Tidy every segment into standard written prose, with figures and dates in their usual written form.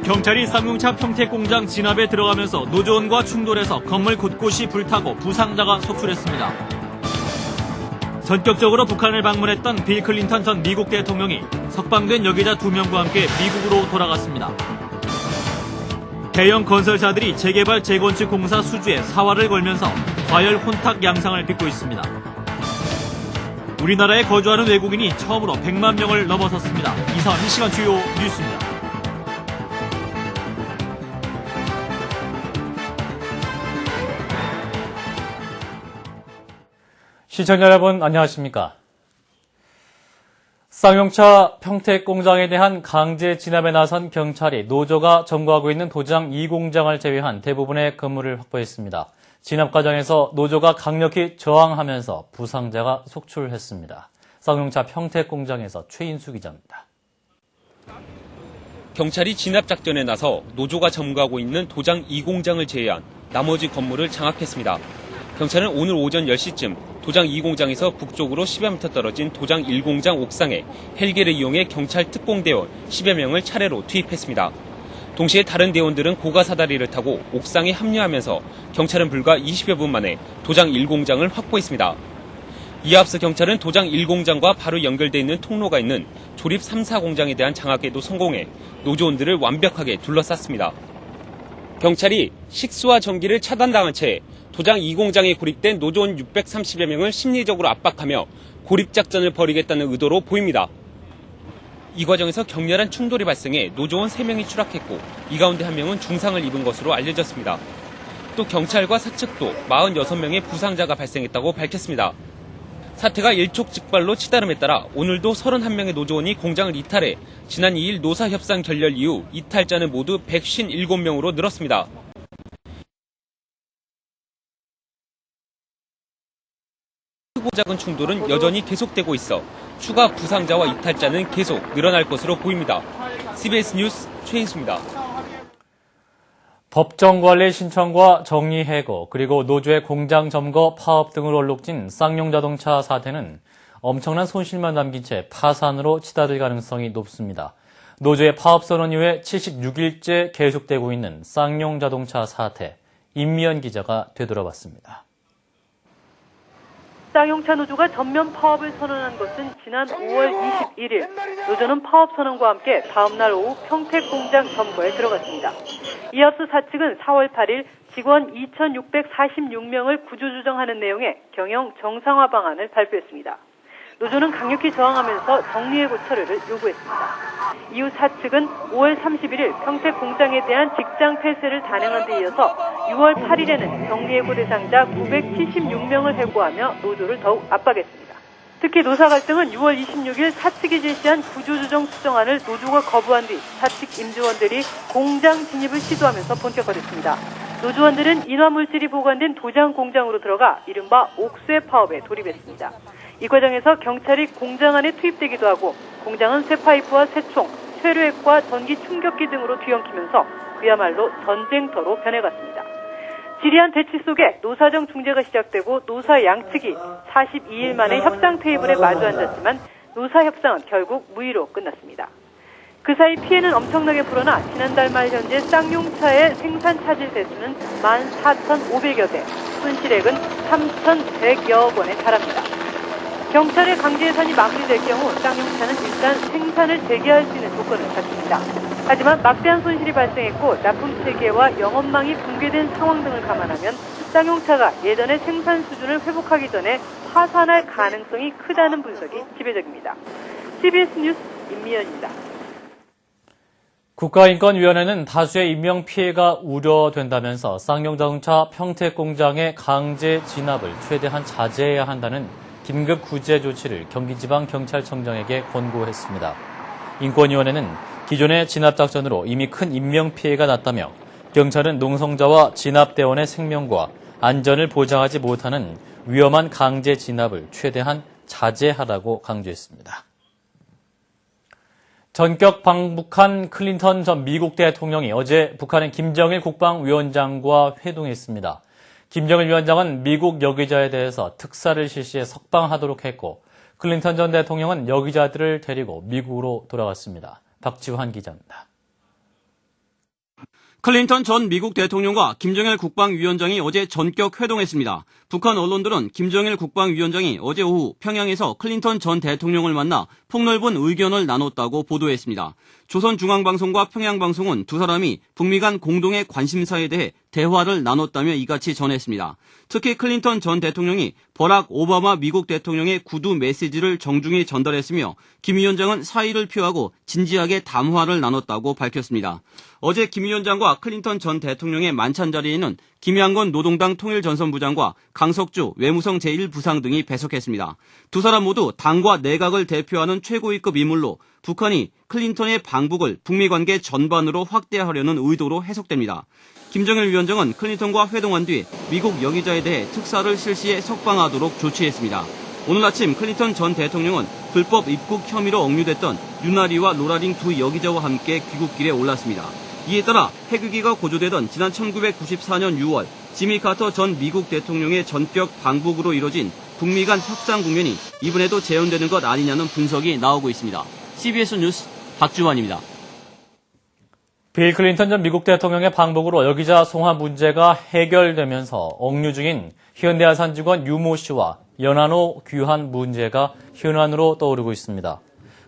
경찰이 쌍용차 평택공장 진압에 들어가면서 노조원과 충돌해서 건물 곳곳이 불타고 부상자가 속출했습니다. 전격적으로 북한을 방문했던 빌 클린턴 전 미국 대통령이 석방된 여기자 2명과 함께 미국으로 돌아갔습니다. 대형 건설사들이 재개발 재건축 공사 수주에 사활을 걸면서 과열 혼탁 양상을 빚고 있습니다. 우리나라에 거주하는 외국인이 처음으로 100만 명을 넘어섰습니다. 이상 이 시간 주요 뉴스입니다. 시청자 여러분 안녕하십니까? 쌍용차 평택공장에 대한 강제 진압에 나선 경찰이 노조가 점거하고 있는 도장 2공장을 제외한 대부분의 건물을 확보했습니다. 진압 과정에서 노조가 강력히 저항하면서 부상자가 속출했습니다. 쌍용차 평택공장에서 최인수 기자입니다. 경찰이 진압 작전에 나서 노조가 점거하고 있는 도장 2공장을 제외한 나머지 건물을 장악했습니다. 경찰은 오늘 오전 10시쯤 도장 2공장에서 북쪽으로 10여 미터 떨어진 도장 1공장 옥상에 헬기를 이용해 경찰 특공대원 10여 명을 차례로 투입했습니다. 동시에 다른 대원들은 고가 사다리를 타고 옥상에 합류하면서 경찰은 불과 20여 분 만에 도장 1공장을 확보했습니다. 이에 앞서 경찰은 도장 1공장과 바로 연결되어 있는 통로가 있는 조립 3, 4공장에 대한 장악에도 성공해 노조원들을 완벽하게 둘러쌌습니다. 경찰이 식수와 전기를 차단당한 채 도장 2공장에 고립된 노조원 630여 명을 심리적으로 압박하며 고립작전을 벌이겠다는 의도로 보입니다. 이 과정에서 격렬한 충돌이 발생해 노조원 3명이 추락했고 이 가운데 1명은 중상을 입은 것으로 알려졌습니다. 또 경찰과 사측도 46명의 부상자가 발생했다고 밝혔습니다. 사태가 일촉즉발로 치달음에 따라 오늘도 31명의 노조원이 공장을 이탈해 지난 2일 노사협상 결렬 이후 이탈자는 모두 157명으로 늘었습니다. 크고 작은 충돌은 여전히 계속되고 있어 추가 부상자와 이탈자는 계속 늘어날 것으로 보입니다. CBS 뉴스 최인수입니다. 법정관리 신청과 정리해고 그리고 노조의 공장 점거 파업 등으로 얼룩진 쌍용자동차 사태는 엄청난 손실만 남긴 채 파산으로 치닫을 가능성이 높습니다. 노조의 파업 선언 이후에 76일째 계속되고 있는 쌍용자동차 사태, 임미연 기자가 되돌아봤습니다. 쌍용차 노조가 전면 파업을 선언한 것은 지난 5월 21일. 노조는 파업 선언과 함께 다음 날 오후 평택공장 점거에 들어갔습니다. 이에 앞서 사측은 4월 8일 직원 2,646명을 구조조정하는 내용의 경영 정상화 방안을 발표했습니다. 노조는 강력히 저항하면서 정리해고 처리를 요구했습니다. 이후 사측은 5월 31일 평택공장에 대한 직장 폐쇄를 단행한 데 이어서 6월 8일에는 정리해고 대상자 976명을 해고하며 노조를 더욱 압박했습니다. 특히 노사 갈등은 6월 26일 사측이 제시한 구조조정 수정안을 노조가 거부한 뒤 사측 임직원들이 공장 진입을 시도하면서 본격화됐습니다. 노조원들은 인화물질이 보관된 도장 공장으로 들어가 이른바 옥쇄 파업에 돌입했습니다. 이 과정에서 경찰이 공장 안에 투입되기도 하고 공장은 쇠파이프와 쇠총, 쇠류액과 전기 충격기 등으로 뒤엉키면서 그야말로 전쟁터로 변해갔습니다. 지리한 대치 속에 노사정 중재가 시작되고 노사 양측이 42일 만에 협상 테이블에 마주 앉았지만 노사 협상은 결국 무의로 끝났습니다. 그 사이 피해는 엄청나게 불어나 지난달 말 현재 쌍용차의 생산 차질 대수는 14,500여 대, 손실액은 3,100여 원에 달합니다. 경찰의 강제 해산이 마무리될 경우 쌍용차는 일단 생산을 재개할 수 있는 조건을 갖춥니다. 하지만 막대한 손실이 발생했고 납품 체계와 영업망이 붕괴된 상황 등을 감안하면 쌍용차가 예전의 생산 수준을 회복하기 전에 파산할 가능성이 크다는 분석이 지배적입니다. CBS 뉴스 임미연입니다. 국가인권위원회는 다수의 인명피해가 우려된다면서 쌍용자동차 평택공장의 강제 진압을 최대한 자제해야 한다는 긴급 구제 조치를 경기지방경찰청장에게 권고했습니다. 인권위원회는 기존의 진압작전으로 이미 큰 인명피해가 났다며 경찰은 농성자와 진압대원의 생명과 안전을 보장하지 못하는 위험한 강제 진압을 최대한 자제하라고 강조했습니다. 전격 방북한 클린턴 전 미국 대통령이 어제 북한의 김정일 국방위원장과 회동했습니다. 김정일 위원장은 미국 여기자에 대해서 특사를 실시해 석방하도록 했고 클린턴 전 대통령은 여기자들을 데리고 미국으로 돌아갔습니다. 박지환 기자입니다. 클린턴 전 미국 대통령과 김정일 국방위원장이 어제 전격 회동했습니다. 북한 언론들은 김정일 국방위원장이 어제 오후 평양에서 클린턴 전 대통령을 만나 폭넓은 의견을 나눴다고 보도했습니다. 조선중앙방송과 평양방송은 두 사람이 북미 간 공동의 관심사에 대해 대화를 나눴다며 이같이 전했습니다. 특히 클린턴 전 대통령이 버락 오바마 미국 대통령의 구두 메시지를 정중히 전달했으며 김 위원장은 사의를 표하고 진지하게 담화를 나눴다고 밝혔습니다. 어제 김 위원장과 클린턴 전 대통령의 만찬 자리에는 김양건 노동당 통일전선부장과 강석주 외무성 제1부상 등이 배석했습니다. 두 사람 모두 당과 내각을 대표하는 최고위급 인물로 북한이 클린턴의 방북을 북미 관계 전반으로 확대하려는 의도로 해석됩니다. 김정일 위원장은 클린턴과 회동한 뒤 미국 여기자에 대해 특사를 실시해 석방하도록 조치했습니다. 오늘 아침 클린턴 전 대통령은 불법 입국 혐의로 억류됐던 유나리와 로라링 두 여기자와 함께 귀국길에 올랐습니다. 이에 따라 핵위기가 고조되던 지난 1994년 6월 지미 카터 전 미국 대통령의 전격 방북으로 이뤄진 북미 간 협상 국면이 이번에도 재현되는 것 아니냐는 분석이 나오고 있습니다. CBS 뉴스 박주환입니다. 빌 클린턴 전 미국 대통령의 방북으로 여기자 송화 문제가 해결되면서 억류 중인 현대아산 직원 유모 씨와 연한호 귀환 문제가 현안으로 떠오르고 있습니다.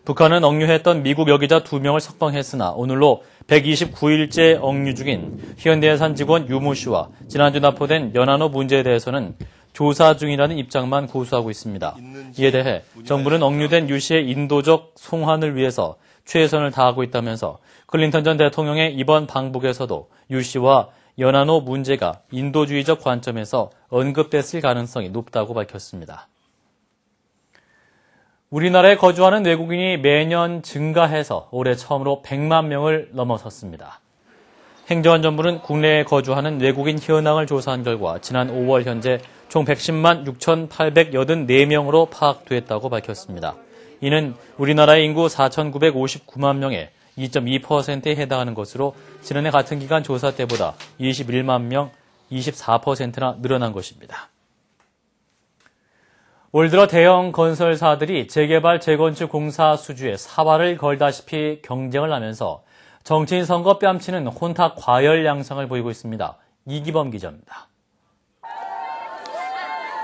북한은 억류했던 미국 여기자 2명을 석방했으나 오늘로 129일째 억류 중인 현대아산 직원 유모 씨와 지난주 납포된 연한호 문제에 대해서는 조사 중이라는 입장만 고수하고 있습니다. 이에 대해 정부는 억류된 유 씨의 인도적 송환을 위해서 최선을 다하고 있다면서 클린턴 전 대통령의 이번 방북에서도 유 씨와 연한호 문제가 인도주의적 관점에서 언급됐을 가능성이 높다고 밝혔습니다. 우리나라에 거주하는 외국인이 매년 증가해서 올해 처음으로 100만 명을 넘어섰습니다. 행정안전부는 국내에 거주하는 외국인 현황을 조사한 결과 지난 5월 현재 총 110만 6,884명으로 파악됐다고 밝혔습니다. 이는 우리나라의 인구 4,959만 명의 2.2%에 해당하는 것으로 지난해 같은 기간 조사 때보다 21만 명, 24%나 늘어난 것입니다. 올 들어 대형 건설사들이 재개발, 재건축 공사 수주에 사활을 걸다시피 경쟁을 하면서 정치인 선거 뺨치는 혼탁 과열 양상을 보이고 있습니다. 이기범 기자입니다.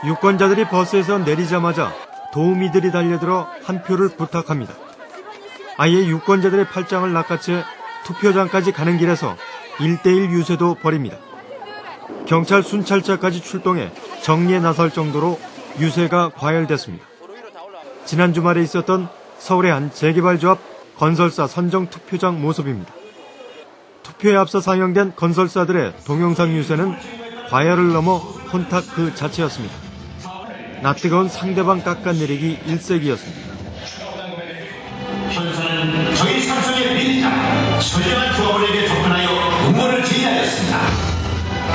유권자들이 버스에서 내리자마자 도우미들이 달려들어 한 표를 부탁합니다. 아예 유권자들의 팔짱을 낚아채 투표장까지 가는 길에서 1대1 유세도 벌입니다. 경찰 순찰차까지 출동해 정리에 나설 정도로 유세가 과열됐습니다. 지난 주말에 있었던 서울의 한 재개발조합 건설사 선정 투표장 모습입니다. 투표에 앞서 상영된 건설사들의 동영상 유세는 과열을 넘어 혼탁 그 자체였습니다. 낯뜨거운 상대방 깎아내리기 일색이었습니다. 현수는 저희 삼성의 민주당 선량한 조합원에게 접근하여 응원을 제의하였습니다.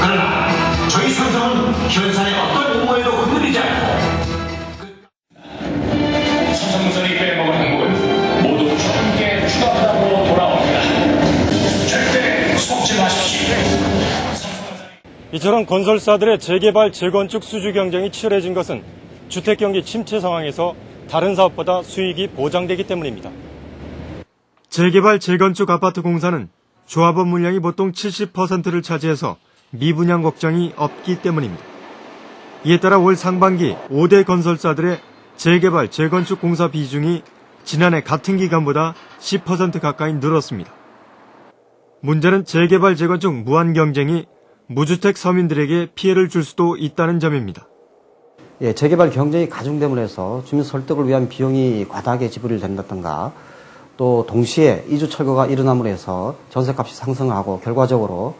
그러나 저희 삼성은 현산의 어떤 응모에도 흔들리지 않고 삼성전이 빼먹은 행복은 모두 함께 추가하고 돌아옵니다. 절대 속지 마십시오. 이처럼 건설사들의 재개발, 재건축 수주 경쟁이 치열해진 것은 주택경기 침체 상황에서 다른 사업보다 수익이 보장되기 때문입니다. 재개발, 재건축 아파트 공사는 조합원 물량이 보통 70%를 차지해서 미분양 걱정이 없기 때문입니다. 이에 따라 올 상반기 5대 건설사들의 재개발, 재건축 공사 비중이 지난해 같은 기간보다 10% 가까이 늘었습니다. 문제는 재개발, 재건축 무한 경쟁이 무주택 서민들에게 피해를 줄 수도 있다는 점입니다. 예, 재개발 경쟁이 가중됨으로 해서 주민 설득을 위한 비용이 과다하게 지불이 된다든가 또 동시에 이주 철거가 일어남으로 해서 전세값이 상승하고 결과적으로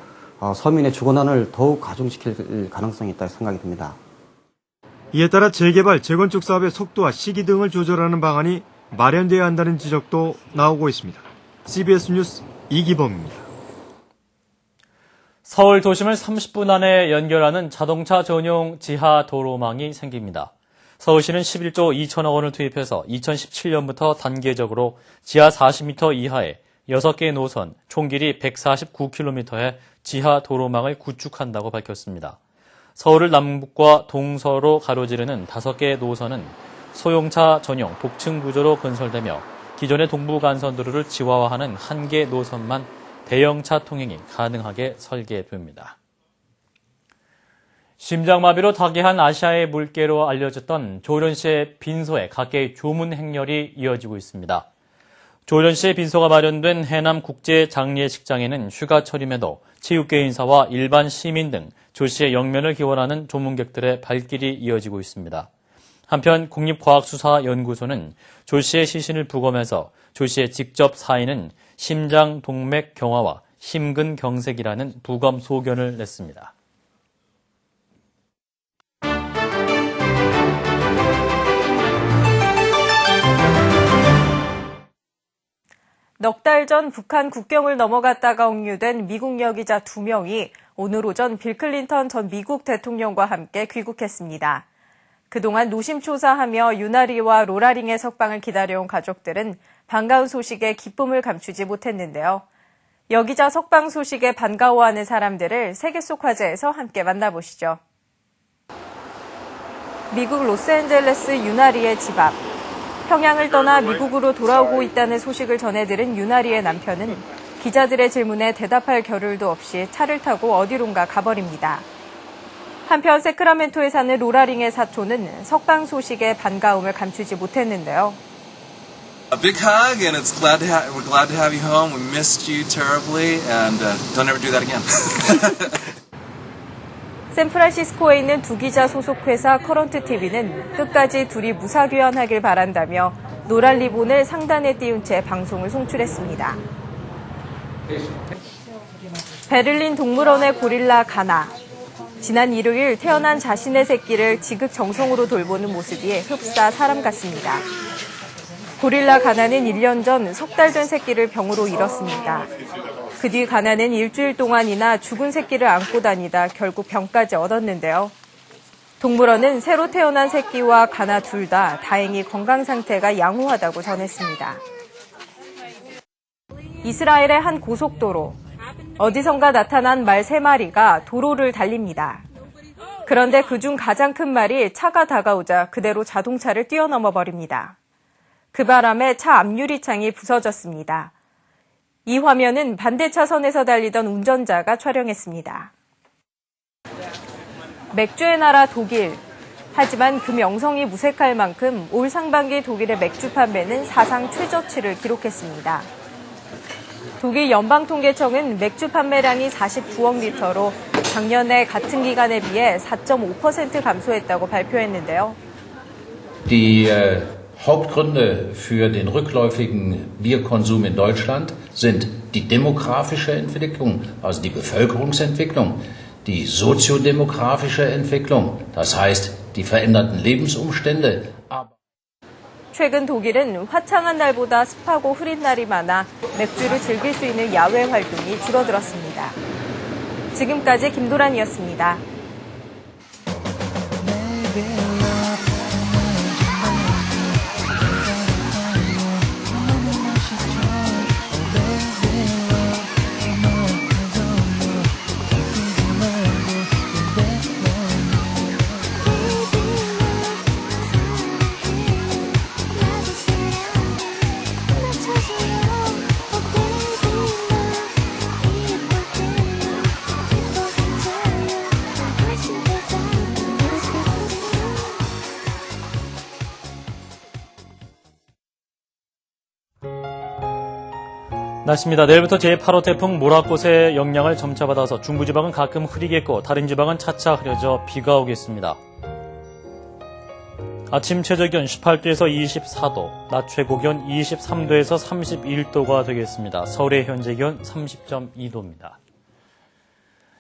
서민의 주거난을 더욱 가중시킬 가능성이 있다고 생각이 듭니다. 이에 따라 재개발, 재건축 사업의 속도와 시기 등을 조절하는 방안이 마련돼야 한다는 지적도 나오고 있습니다. CBS 뉴스 이기범입니다. 서울 도심을 30분 안에 연결하는 자동차 전용 지하 도로망이 생깁니다. 서울시는 11조 2천억 원을 투입해서 2017년부터 단계적으로 지하 40m 이하의 6개의 노선, 총 길이 149km의 지하 도로망을 구축한다고 밝혔습니다. 서울을 남북과 동서로 가로지르는 5개의 노선은 소형차 전용 복층 구조로 건설되며 기존의 동부간선도로를 지화화하는 1개 노선만 대형차 통행이 가능하게 설계됩니다. 심장마비로 타계한 아시아의 물개로 알려졌던 조련 씨의 빈소에 각계의 조문 행렬이 이어지고 있습니다. 조련 씨의 빈소가 마련된 해남 국제장례식장에는 휴가철임에도 체육계 인사와 일반 시민 등 조 씨의 영면을 기원하는 조문객들의 발길이 이어지고 있습니다. 한편 국립과학수사연구소는 조 씨의 시신을 부검해서 조 씨의 직접 사인은 심장동맥 경화와 심근경색이라는 부검 소견을 냈습니다. 넉 달 전 북한 국경을 넘어갔다가 억류된 미국 여기자 2명이 오늘 오전 빌 클린턴 전 미국 대통령과 함께 귀국했습니다. 그동안 노심초사하며 유나리와 로라링의 석방을 기다려온 가족들은 반가운 소식에 기쁨을 감추지 못했는데요. 여기자 석방 소식에 반가워하는 사람들을 세계 속 화제에서 함께 만나보시죠. 미국 로스앤젤레스 유나리의 집 앞. 평양을 떠나 미국으로 돌아오고 있다는 소식을 전해 들은 유나리의 남편은 기자들의 질문에 대답할 겨를도 없이 차를 타고 어디론가 가버립니다. 한편 세크라멘토에 사는 로라링의 사촌은 석방 소식에 반가움을 감추지 못했는데요. A big hug, and we're glad to have you home. We missed you terribly, and don't ever do that again. 샌프란시스코에 있는 두 기자 소속 회사 커런트 TV는 끝까지 둘이 무사귀환하길 바란다며 노란 리본을 상단에 띄운 채 방송을 송출했습니다. 베를린 동물원의 고릴라 가나. 지난 일요일 태어난 자신의 새끼를 지극정성으로 돌보는 모습이 흡사 사람 같습니다. 고릴라 가나는 1년 전 석 달 된 새끼를 병으로 잃었습니다. 그 뒤 가나는 일주일 동안이나 죽은 새끼를 안고 다니다 결국 병까지 얻었는데요. 동물원은 새로 태어난 새끼와 가나 둘 다 다행히 건강 상태가 양호하다고 전했습니다. 이스라엘의 한 고속도로. 어디선가 나타난 말 3마리가 도로를 달립니다. 그런데 그중 가장 큰 말이 차가 다가오자 그대로 자동차를 뛰어넘어 버립니다. 그 바람에 차 앞유리창이 부서졌습니다. 이 화면은 반대 차선에서 달리던 운전자가 촬영했습니다. 맥주의 나라 독일. 하지만 그 명성이 무색할 만큼 올 상반기 독일의 맥주 판매는 사상 최저치를 기록했습니다. 독일 연방통계청은 맥주 판매량이 49억 리터로 작년에 같은 기간에 비해 4.5% 감소했다고 발표했는데요. Die Hauptgründe für den rückläufigen Bierkonsum in Deutschland sind die demografische Entwicklung, also die Bevölkerungsentwicklung, die soziodemografische Entwicklung, das heißt die veränderten Lebensumstände. 최근 독일은 화창한 날보다 습하고 흐린 날이 많아 맥주를 즐길 수 있는 야외 활동이 줄어들었습니다. 지금까지 김도란이었습니다. 날씨입니다. 내일부터 제8호 태풍 모라꽃의 영향을 점차 받아서 중부지방은 가끔 흐리겠고 다른 지방은 차차 흐려져 비가 오겠습니다. 아침 최저기온 18도에서 24도, 낮 최고기온 23도에서 31도가 되겠습니다. 서울의 현재 기온 30.2도입니다.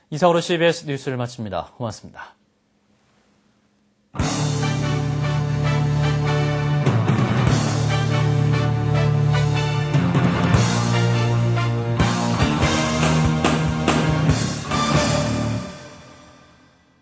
이상으로 CBS 뉴스를 마칩니다. 고맙습니다.